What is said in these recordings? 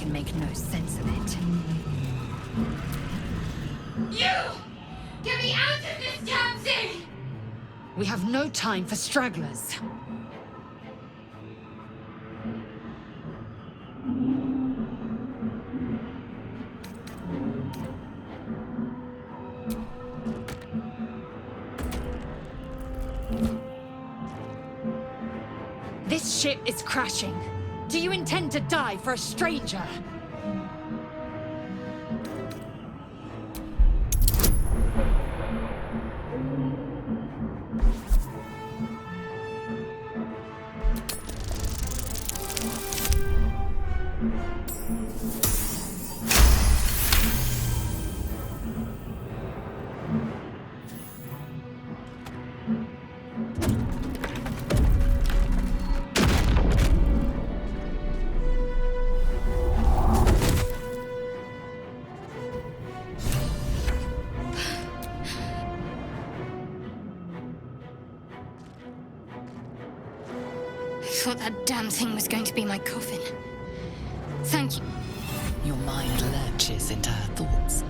can make no sense of it. You! Get me out of this damn thing! We have no time for stragglers. This ship is crashing. Do you intend to die for a stranger? I thought that damn thing was going to be my coffin. Thank you. Your mind lurches into her thoughts.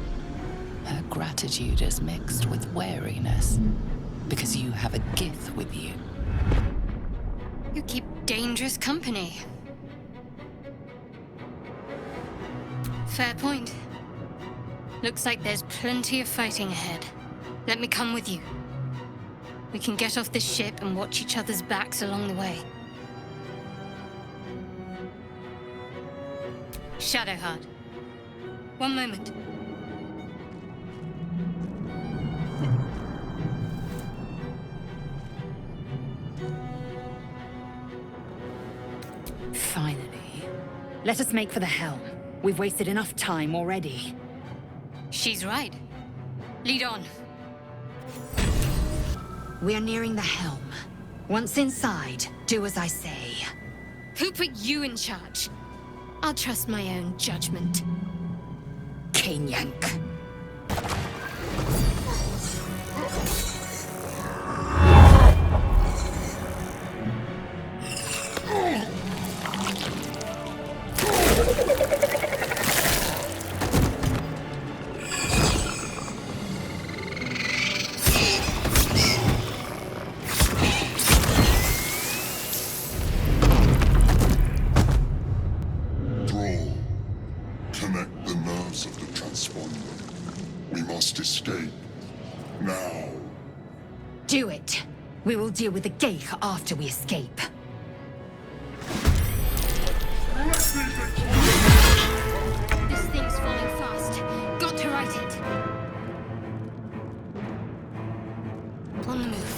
Her gratitude is mixed with wariness, because you have a Gith with you. You keep dangerous company. Fair point. Looks like there's plenty of fighting ahead. Let me come with you. We can get off this ship and watch each other's backs along the way. Shadowheart. One moment. Finally. Let us make for the helm. We've wasted enough time already. She's right. Lead on. We are nearing the helm. Once inside, do as I say. Who put you in charge? I'll trust my own judgment. Yank. Connect the nerves of the transponder. We must escape. Now. Do it. We will deal with the Geich after we escape. This thing's falling fast. Got to right it. On the move.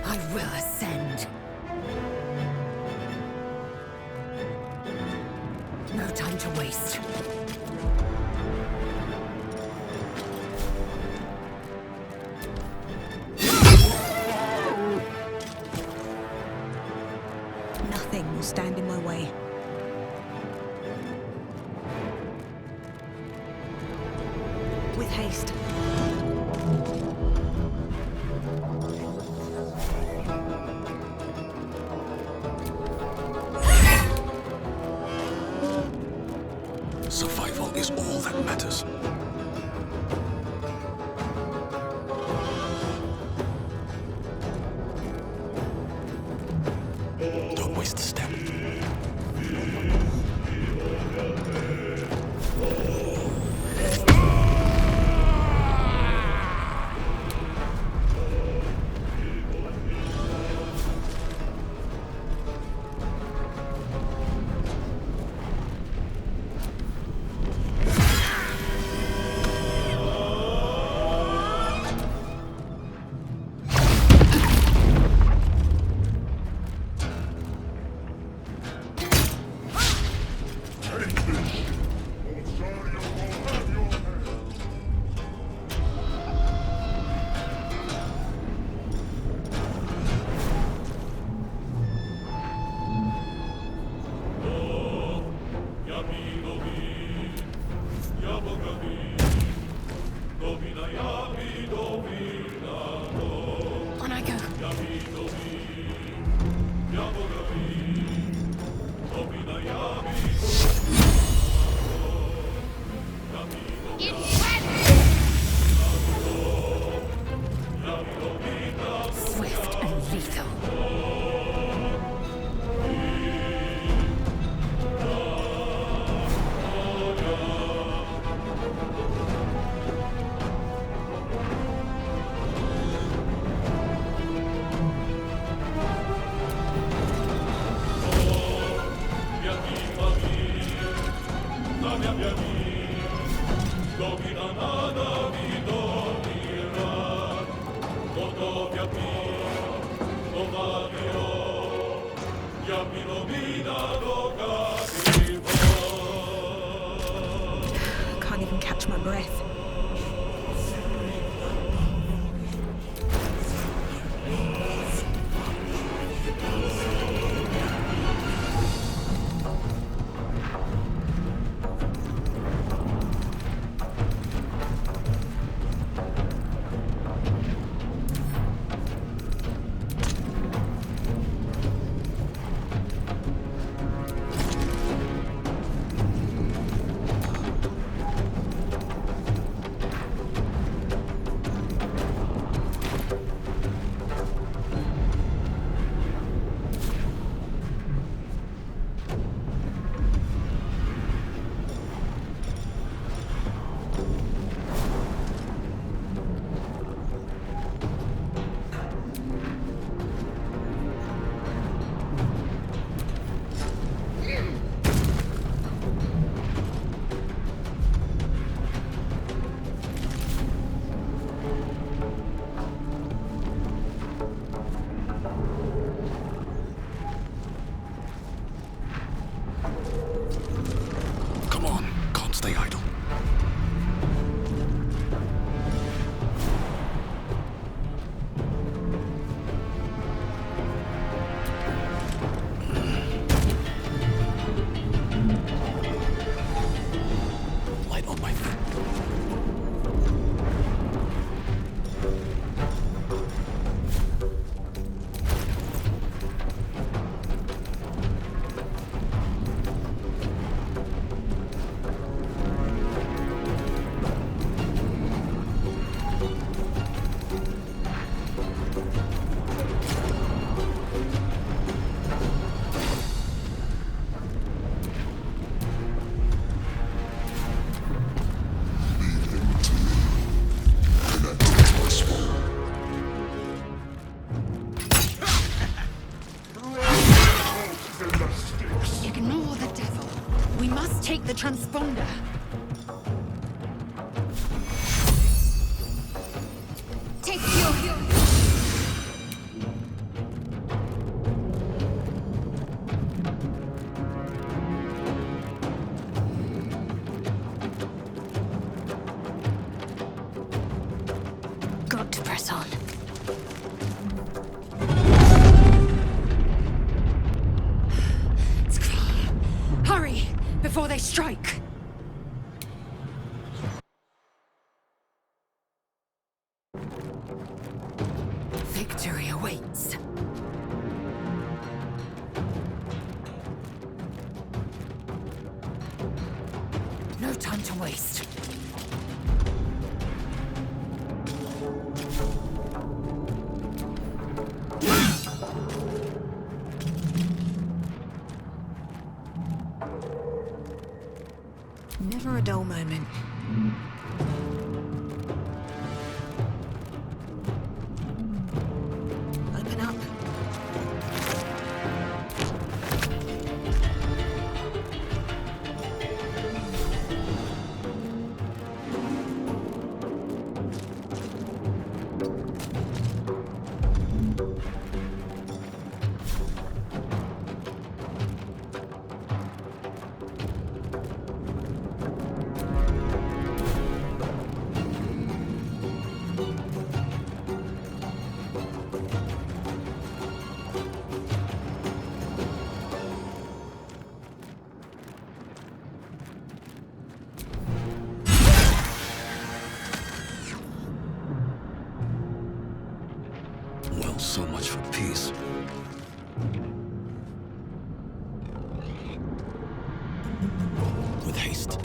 I will ascend. No time to waste. Nothing will stand in my way. With haste. Survival is all that matters. Don't waste a step. Swift and lethal. I can't even catch my breath. Come on, can't stay idle. Light on my feet. Ignore the devil. We must take the transponder. Take your... Got to press on. It's clear. Hurry, before they strike. Victory awaits. No time to waste. Never a dull moment. Open up. haste.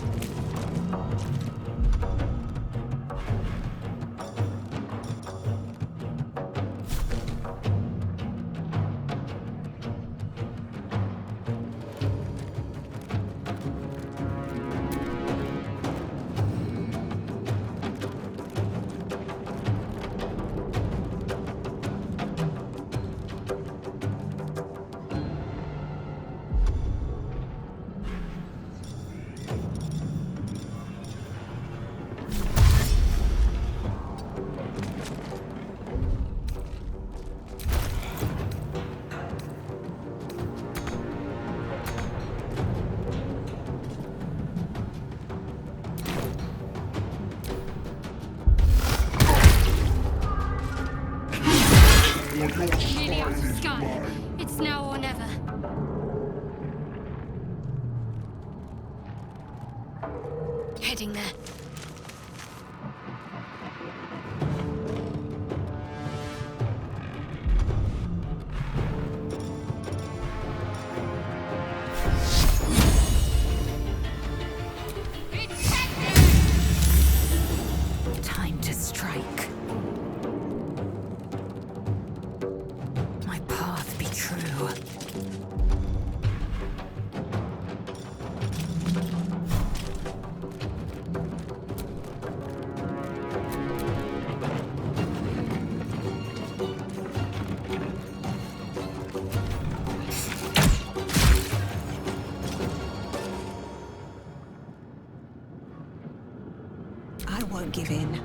Nearly out of sky. It's now or never. Heading there. Time to strike. My path be true. I won't give in.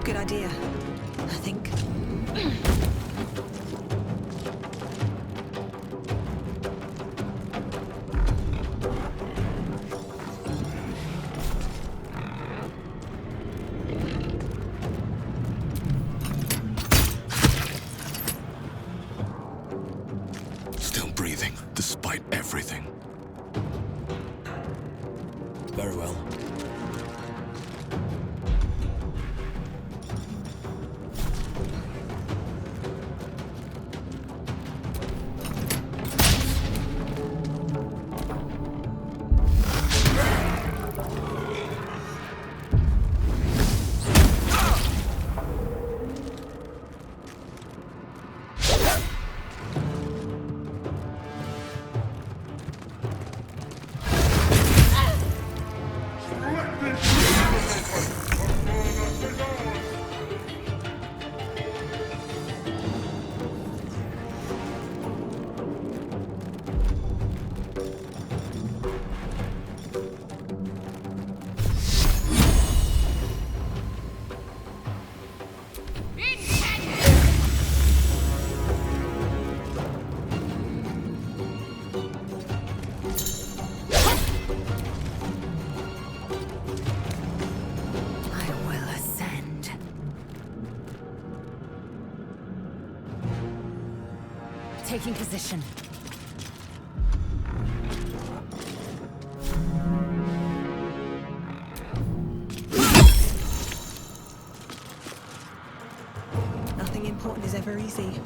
Good idea, I think. Still breathing, despite everything. Very well. Taking position. Nothing important is ever easy.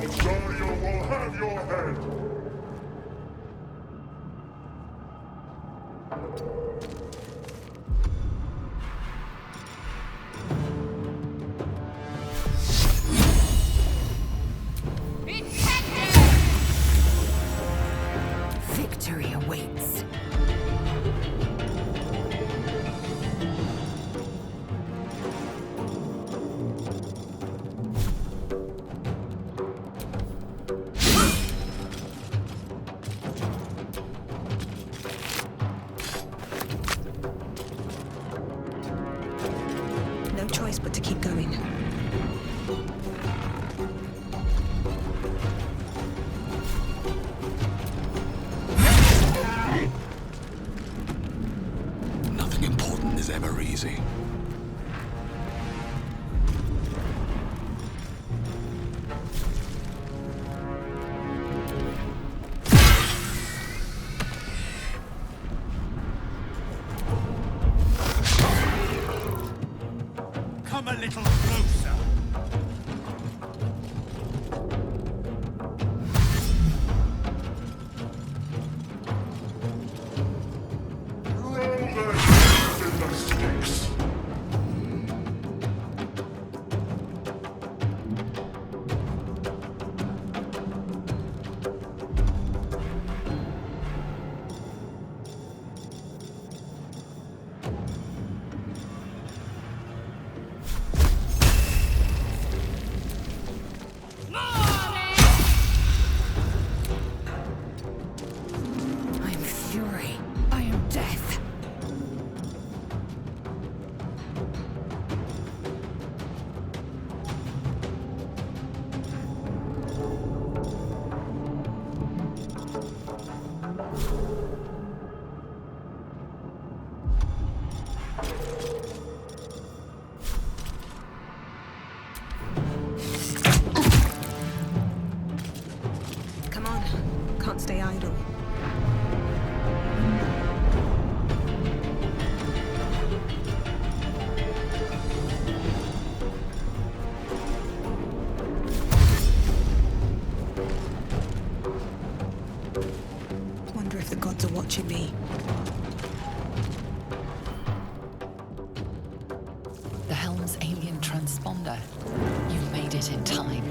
Zarya will have your head! Victory awaits. No choice but to keep going. Nothing important is ever easy. Come a little closer. Roll their heads in the sticks! I am fury. I am death. Come on. Can't stay idle. Wonder if the gods are watching me. The helm's alien transponder. You've made it in time.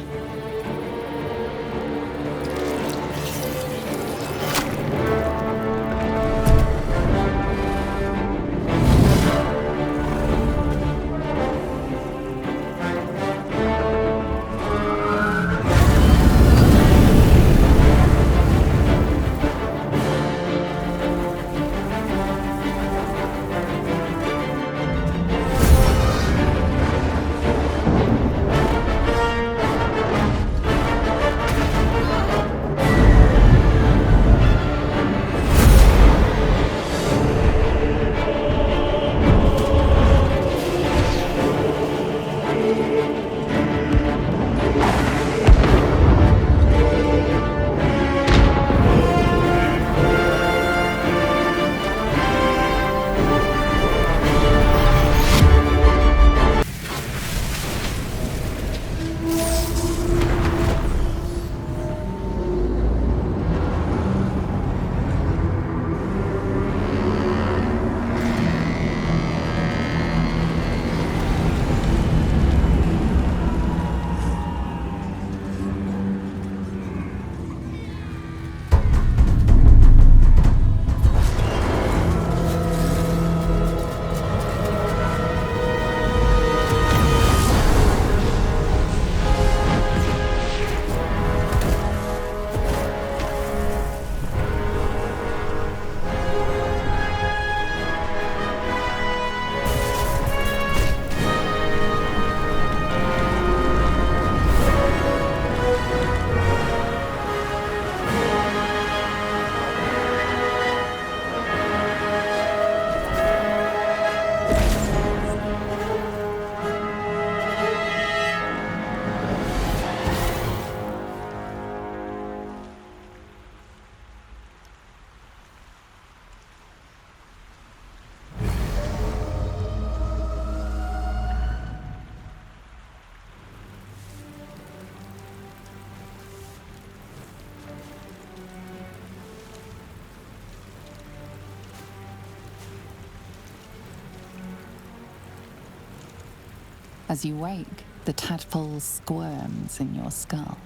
As you wake, the tadpole squirms in your skull.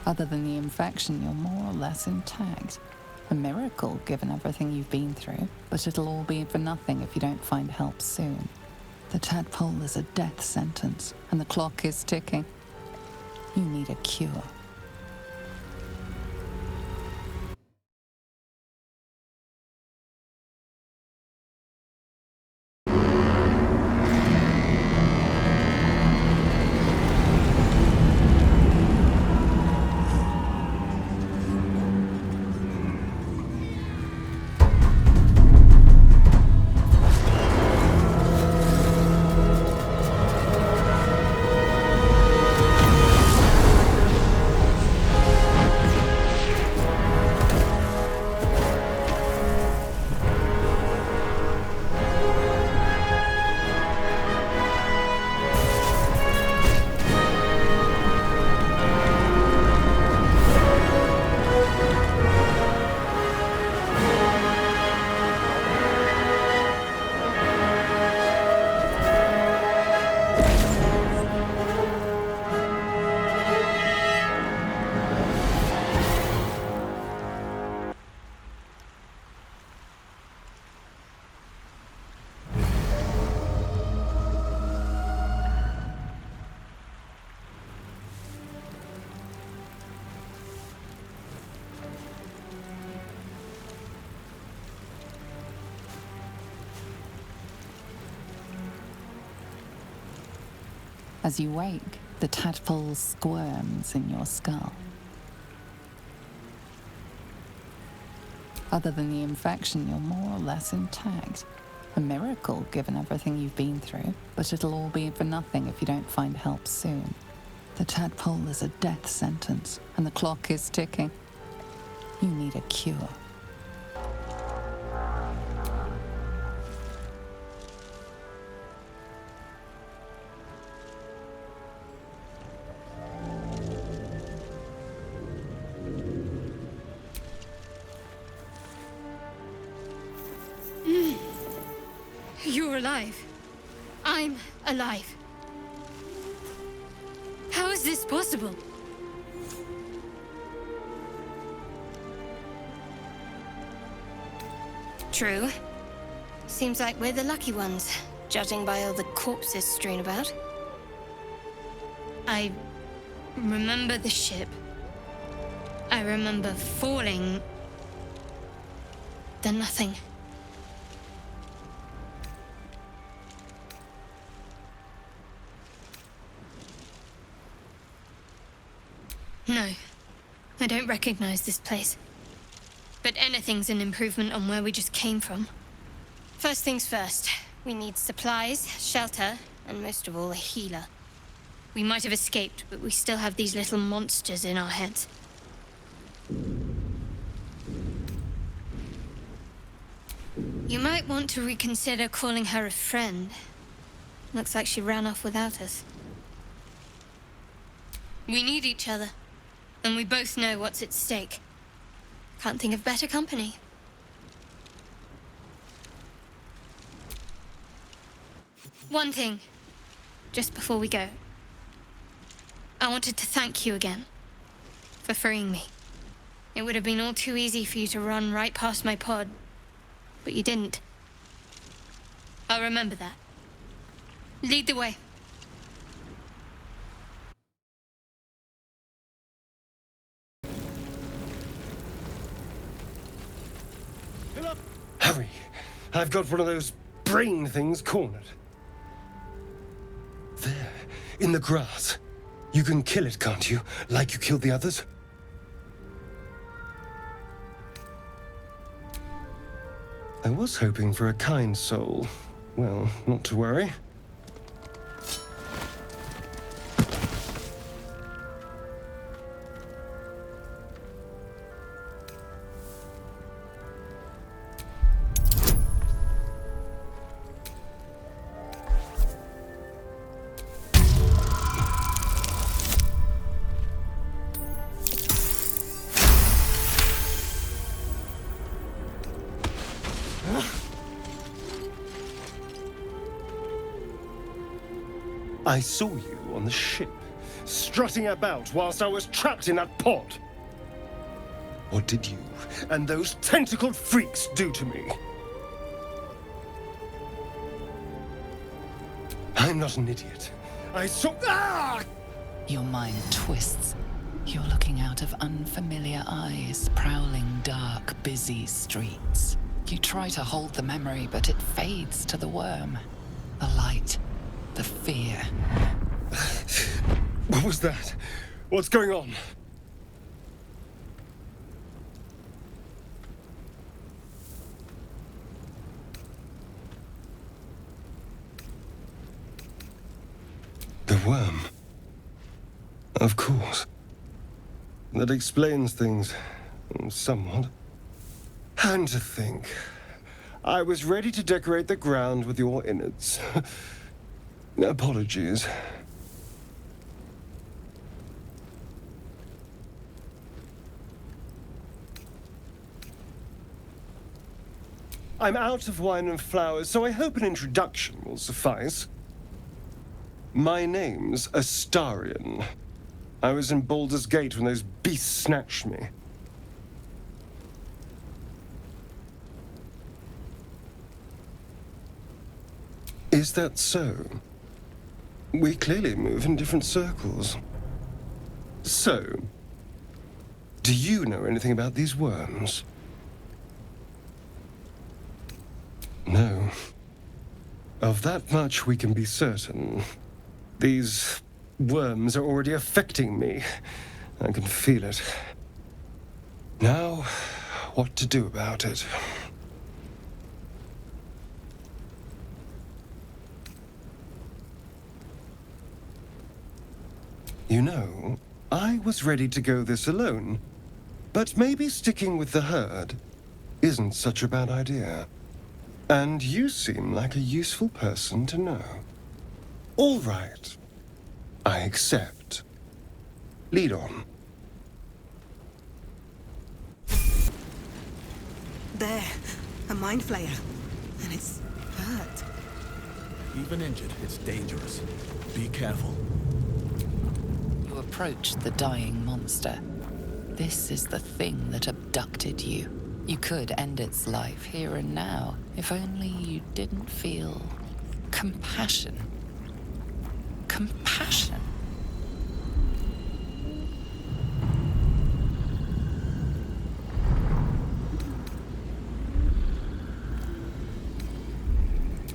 Other than the infection, you're more or less intact. A miracle, given everything you've been through, but it'll all be for nothing if you don't find help soon. The tadpole is a death sentence, and the clock is ticking. You need a cure. As you wake, the tadpole squirms in your skull. Other than the infection, you're more or less intact. A miracle, given everything you've been through, but it'll all be for nothing if you don't find help soon. The tadpole is a death sentence, and the clock is ticking. You need a cure. You're alive. I'm alive. How is this possible? True. Seems like we're the lucky ones, judging by all the corpses strewn about. I remember the ship. I remember falling. Then nothing. No, I don't recognize this place. But anything's an improvement on where we just came from. First things first, we need supplies, shelter, and most of all, a healer. We might have escaped, but we still have these little monsters in our heads. You might want to reconsider calling her a friend. Looks like she ran off without us. We need each other. And we both know what's at stake. Can't think of better company. One thing, just before we go. I wanted to thank you again for freeing me. It would have been all too easy for you to run right past my pod, but you didn't. I'll remember that. Lead the way. Hurry! I've got one of those brain things cornered. There, in the grass. You can kill it, can't you? Like you killed the others? I was hoping for a kind soul. Well, not to worry. I saw you on the ship, strutting about whilst I was trapped in that pod. What did you and those tentacled freaks do to me? I'm not an idiot. I saw... Ah! Your mind twists. You're looking out of unfamiliar eyes, prowling dark, busy streets. You try to hold the memory, but it fades to the worm. The light, the fear. What was that? What's going on? The worm. Of course. That explains things, somewhat. And to think, I was ready to decorate the ground with your innards. Apologies. I'm out of wine and flowers, so I hope an introduction will suffice. My name's Astarion. I was in Baldur's Gate when those beasts snatched me. Is that so? We clearly move in different circles. So, do you know anything about these worms? No. Of that much we can be certain. These worms are already affecting me. I can feel it. Now, what to do about it? You know, I was ready to go this alone, but maybe sticking with the herd isn't such a bad idea. And you seem like a useful person to know. All right. I accept. Lead on. There. A mind flayer. And it's hurt. Even injured, it's dangerous. Be careful. You approach the dying monster. This is the thing that abducted you. You could end its life here and now, if only you didn't feel compassion. Compassion.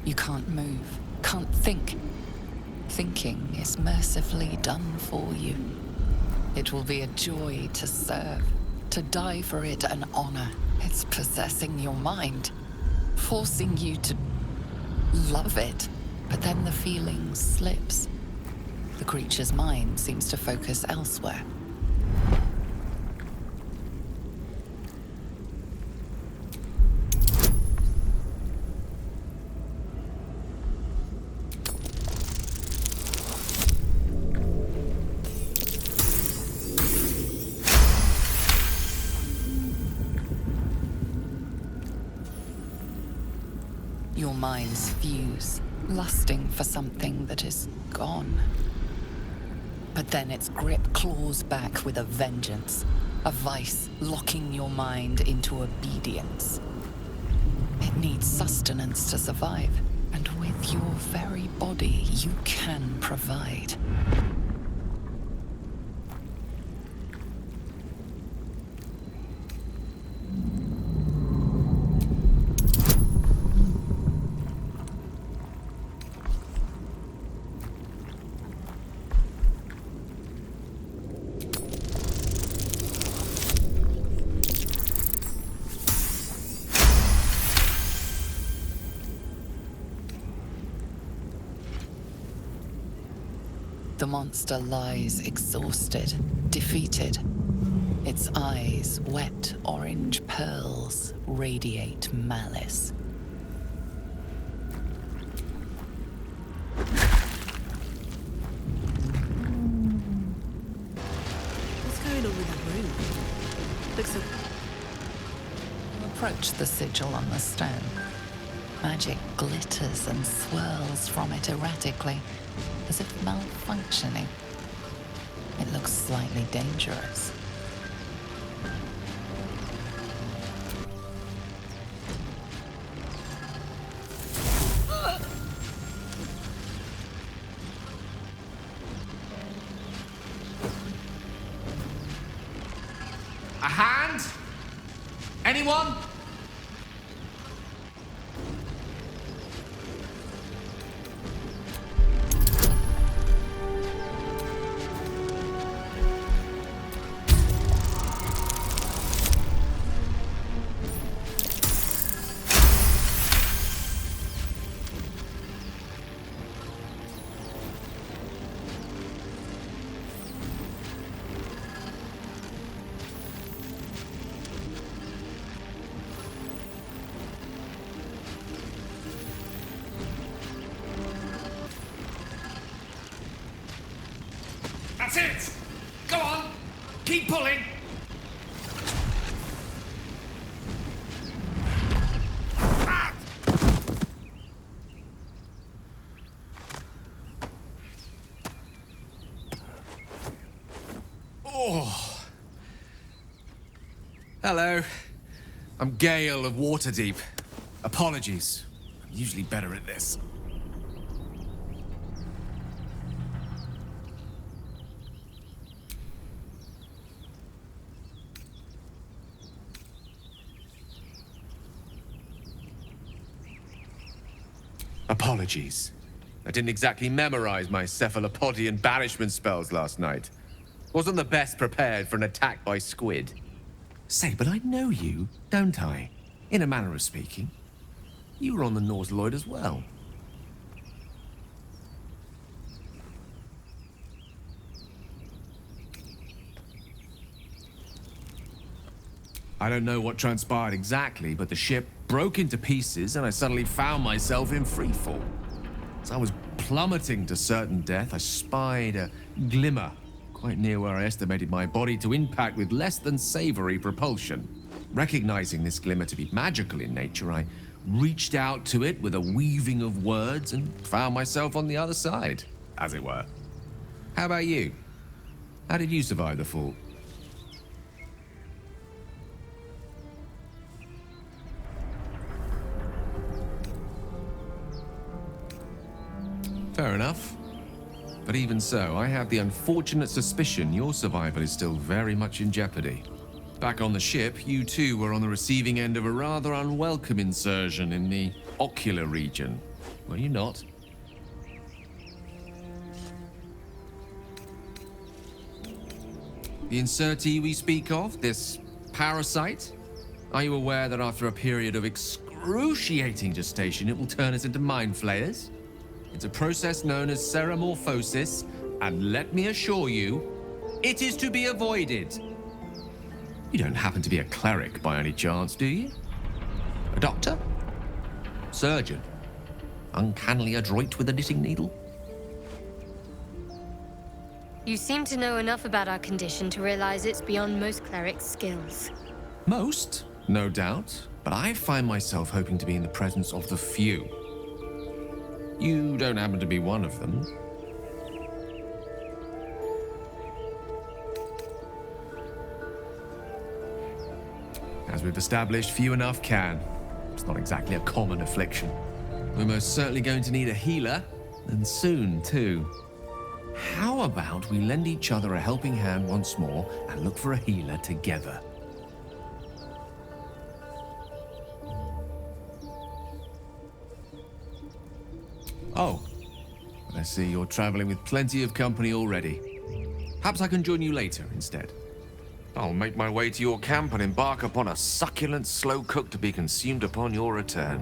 You can't move, can't think. Thinking is mercifully done for you. It will be a joy to serve, to die for it an honor. It's possessing your mind, forcing you to love it. But then the feeling slips. The creature's mind seems to focus elsewhere. Your minds fuse, lusting for something that is gone. But then its grip claws back with a vengeance, a vice locking your mind into obedience. It needs sustenance to survive, and with your very body, you can provide. The monster lies exhausted, defeated. Its eyes, wet orange pearls, radiate malice. What's going on with that room? Looks so... You approach the sigil on the stone. Magic glitters and swirls from it erratically, as if malfunctioning. It looks slightly dangerous. A hand? Anyone? That's it! Go on! Keep pulling! Ah! Oh! Hello. I'm Gale of Waterdeep. Apologies. I'm usually better at this. Apologies. I didn't exactly memorize my cephalopodian banishment spells last night. Wasn't the best prepared for an attack by squid. Say, but I know you, don't I? In a manner of speaking. You were on the Norseloid as well. I don't know what transpired exactly, but the ship broke into pieces and I suddenly found myself in freefall. As I was plummeting to certain death, I spied a glimmer quite near where I estimated my body to impact with less than savory propulsion. Recognizing this glimmer to be magical in nature, I reached out to it with a weaving of words and found myself on the other side, as it were. How about you? How did you survive the fall? Fair enough. But even so, I have the unfortunate suspicion your survival is still very much in jeopardy. Back on the ship, you too were on the receiving end of a rather unwelcome insertion in the ocular region, were you not? The insertee we speak of, this parasite? Are you aware that after a period of excruciating gestation, it will turn us into mind flayers? It's a process known as ceramorphosis, and let me assure you, it is to be avoided. You don't happen to be a cleric by any chance, do you? A doctor? Surgeon? Uncannily adroit with a knitting needle? You seem to know enough about our condition to realize it's beyond most clerics' skills. Most, no doubt, but I find myself hoping to be in the presence of the few. You don't happen to be one of them. As we've established, few enough can. It's not exactly a common affliction. We're most certainly going to need a healer, and soon, too. How about we lend each other a helping hand once more and look for a healer together? Oh, I see you're traveling with plenty of company already. Perhaps I can join you later instead. I'll make my way to your camp and embark upon a succulent slow cook to be consumed upon your return.